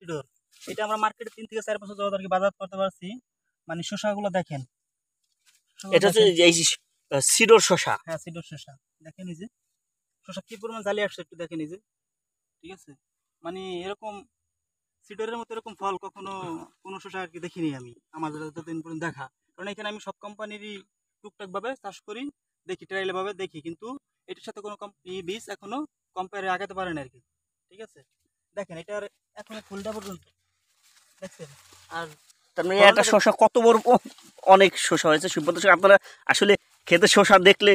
Cedar. এটা আমরা মার্কেটে 3 থেকে 4 বছর যাবত আর কি বাজার করতে পারছি। মানে শসাগুলো দেখেন, এটা হচ্ছে এই সিডর শসা। হ্যাঁ সিডর শসা দেখেন, এই যে শসা কি পরিমাণ জালি আসছে একটু দেখেন, এই যে ঠিক আছে। মানে এরকম সিডরের মতো এরকম ফল কখনো কোনো শসা আর কি দেখিনি আমি আমাদের যতদিন পর্যন্ত দেখা। কারণ এখানে আমি সব কোম্পানিরই টুকটাক ভাবে চাষ করি, দেখি ট্রায়াল ভাবে দেখি, কিন্তু এটার সাথে কোনো বীজ এখনো কম্পেয়ারে আগাতে পারে না আর কি। ঠিক আছে, দেখেন এটার এখনো ফুলটা পর্যন্ত দেখছেন। আর তার মানে একটা শসা কত বড়, অনেক শসা হয়েছে। সুব্রত দর্শক, আপনারা আসলে খেতে শসা দেখলে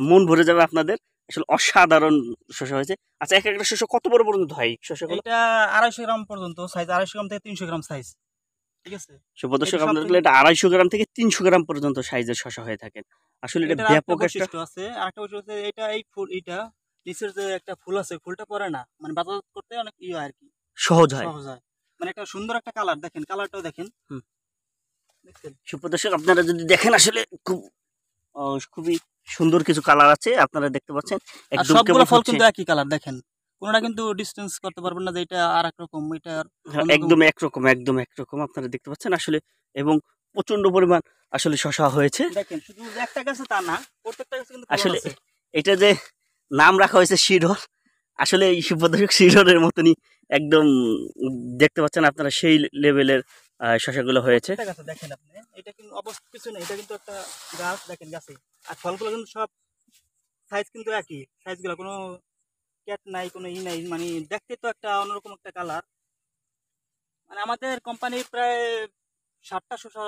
মন ভরে যাবে আপনাদের, আসলে অসাধারণ শসা হয়েছে। আচ্ছা, এক একটা শসা কত বড় পর্যন্ত হয় শসাগুলো? এটা 250 গ্রাম পর্যন্ত সাইজ, 250 গ্রাম থেকে 300 গ্রাম সাইজ। ঠিক আছে, সুব্রত দর্শক, আপনাদের এটা 250 গ্রাম থেকে 300 গ্রাম পর্যন্ত সাইজের শসা হয়ে থাকে। আসলে এটা ব্যাপক একটা বৈশিষ্ট্য আছে। আরেকটা বৈশিষ্ট্য আছে, এটা এই ফুল, এটা নিচের যে একটা ফুল আছে, ফুলটা পড়ে না, মানে বাজার করতে অনেক হয় আর কি, সহজ হয়। মানে একটা সুন্দর একটা কালার, দেখেন কালারটাও দেখেন। দেখছেন সুব্রত দর্শক, আপনারা যদি দেখেন আসলে খুবই সুন্দর কিছু কালার আছে, আপনারা দেখতে পাচ্ছেন। একদম সবগুলো ফল কিন্তু একই কালার, দেখেন কোনটা কিন্তু ডিসটেন্স করতে পারবেন না যে এটা আরেক রকম, এটা একদম একরকম, একদম একরকম আপনারা দেখতে পাচ্ছেন আসলে। এবং প্রচন্ড পরিমাণ আসলে শসা হয়েছে। দেখেন শুধু একটা গাছে তা না, প্রত্যেকটা গাছে কিন্তু আসলে এটা যে নাম রাখা হয়েছে শিরোর, আসলে এই সুব্রত শিরোরের মতনই একদম দেখতে পাচ্ছেন আপনারা, সেই লেভেলের শসাগুলো হয়েছে। দেখেন আপনি, এটা কিন্তু অবস্থা কিছু না, এটা কিন্তু একটা গাছ, দেখেন গাছে। আর ফলগুলো কিন্তু সব সাইজ কিন্তু একই, সাইজগুলো কোনো ক্যাট নাই, কোনো নাই, মানে দেখতে তো একটা অন্যরকম একটা কালার। মানে আমাদের কোম্পানির প্রায় 60টা শসা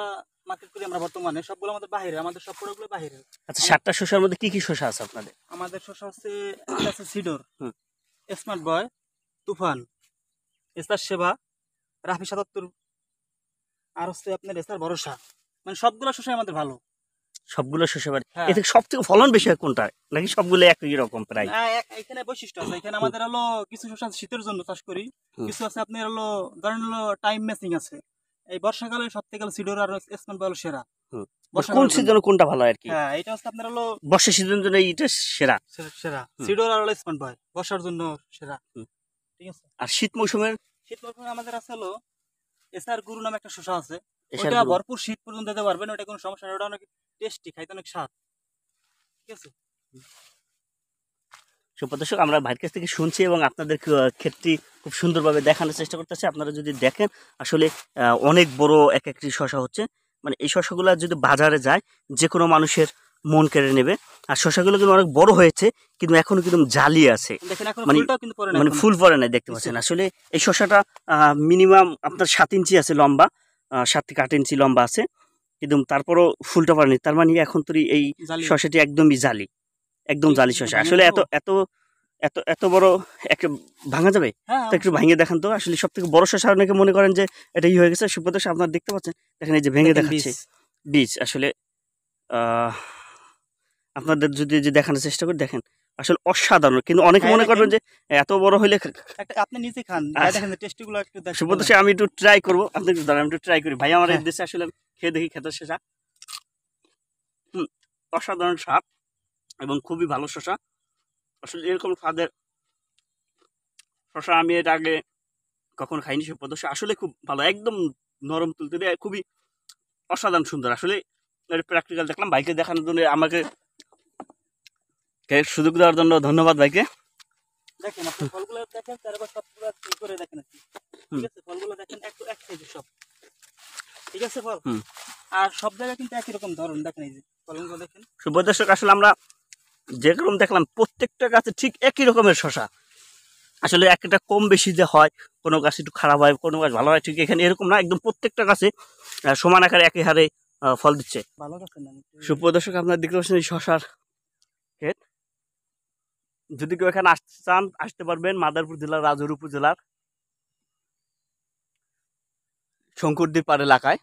মার্কেট করি আমরা বর্তমানে, সবগুলো আমাদের বাইরে, আমাদের সব প্রোডাক্টগুলো বাইরে। আচ্ছা, 60টা শসার মধ্যে কি কি শসা আছে আপনাদের? আমাদের শসা হচ্ছে, একটা আছে সিডর, স্মার্ট বয়, তুফান, এসআর সেবা, রাফি 77, আর হচ্ছে আপনার এসআর ভরসা। মানে সবগুলো শসাই আমাদের ভালো, সবগুলো শসা বাড়ি। এতে সব থেকে ফলন বেশি হয় কোনটা, নাকি সবগুলো একই রকম প্রায়? এখানে বৈশিষ্ট্য আছে, এখানে আমাদের হলো কিছু শসা শীতের জন্য চাষ করি, কিছু আছে আপনার হলো ধরেন হলো টাইম ম্যাচিং আছে। এই বর্ষাকালে সব থেকে সিডর আর স্মার্ট বয় হলো সেরা। কোন সিজনে কোনটা ভালো আর কি? হ্যাঁ, এটা হচ্ছে আপনার হলো বর্ষা সিজনের জন্য এইটা সেরা। সেরা সিডর আর হলো স্মার্ট বয় বর্ষার জন্য সেরা। ঠিক আছে, আর শীত মৌসুমে আমাদের আছে হলো এসআর গুরু নামে একটা শসা আছে, ওটা ভরপুর শীত পর্যন্ত দিতে পারবেন, ওটা কোনো সমস্যা নেই, ওটা অনেক টেস্টি, খাইতে অনেক স্বাদ। ঠিক আছে, সুপ্রিয় দর্শক, আমরা ভাইয়ের কাছ থেকে শুনছি এবং আপনাদের ক্ষেত্রে খুব সুন্দরভাবে দেখানোর চেষ্টা করতেছি। আপনারা যদি দেখেন আসলে অনেক বড় এক একটি শসা হচ্ছে, মানে এই শসাগুলো যদি বাজারে যায় যে কোনো মানুষের মন কেড়ে নেবে। আর শসাগুলো কিন্তু অনেক বড় হয়েছে, কিন্তু এখনো কিন্তু জালি আছে, মানে ফুল পড়ে নাই, দেখতে পাচ্ছেন। আসলে এই শসাটা মিনিমাম আপনার 7 ইঞ্চি আছে লম্বা, 7 থেকে 8 ইঞ্চি লম্বা আছে, কিন্তু তারপরও ফুলটা পড়েনি। তার মানে এখন তো এই শসাটি একদমই জালি, একদম জালি শসা। আসলে এত এত এত এত বড় একটা ভাঙা যাবে? তো একটু ভাঙে দেখান তো। আসলে সব থেকে বড় শসা অনেকে মনে করেন যে এটা হয়ে গেছে। সুব্রত দর্শক, আপনারা দেখতে পাচ্ছেন, দেখেন এই যে ভেঙে দেখাচ্ছে বীজ। আসলে আপনাদের যদি দেখানোর চেষ্টা করি, দেখেন আসলে অসাধারণ। কিন্তু অনেকে মনে করবেন যে এত বড় হইলে আপনি নিজে খান, দেখেন টেস্টিগুলো একটু দেখেন। সুব্রত দর্শক, আমি একটু ট্রাই করব, আপনি একটু দাঁড়ান, আমি একটু ট্রাই করি। ভাই আমার এই দেশে আসলে খেয়ে দেখি খেতে শসা। অসাধারণ স্বাদ এবং খুবই ভালো শসা। আসলে এরকম স্বাদের শসা আমি এর আগে কখনো খাইনি। সুব্রত দর্শক, আসলে খুব ভালো, একদম নরম তুলতুলে, খুবই অসাধারণ সুন্দর। আসলে প্র্যাকটিক্যাল দেখলাম। ভাইকে দেখানোর জন্য, আমাকে সুযোগ দেওয়ার জন্য ধন্যবাদ ভাইকে। দেখেন আপনি ফলগুলো দেখেন, তারপর সবগুলো করে দেখেন। ঠিক আছে, ফলগুলো দেখেন একটু এক সাইজের সব। ঠিক আছে, ফল আর সব জায়গায় কিন্তু একই রকম ধরন, দেখেন এই যে ফলগুলো দেখেন। সুব্রত দর্শক, আসলে আমরা যেরকম দেখলাম প্রত্যেকটা গাছে ঠিক একই রকমের শসা। আসলে একটা কম বেশি যে হয়, কোনো গাছ একটু খারাপ হয়, কোনো গাছ ভালো হয়, ঠিক এখানে এরকম না, একদম প্রত্যেকটা গাছে সমান আকারে একই হারে ফল দিচ্ছে। সুপ্রিয় দর্শক, আপনারা দেখতে পাচ্ছেন এই শসার ক্ষেত। যদি কেউ এখানে আসতে চান, আসতে পারবেন মাদারপুর জেলার রাজৌর উপজেলার শঙ্করদ্বীপ পাড় এলাকায়।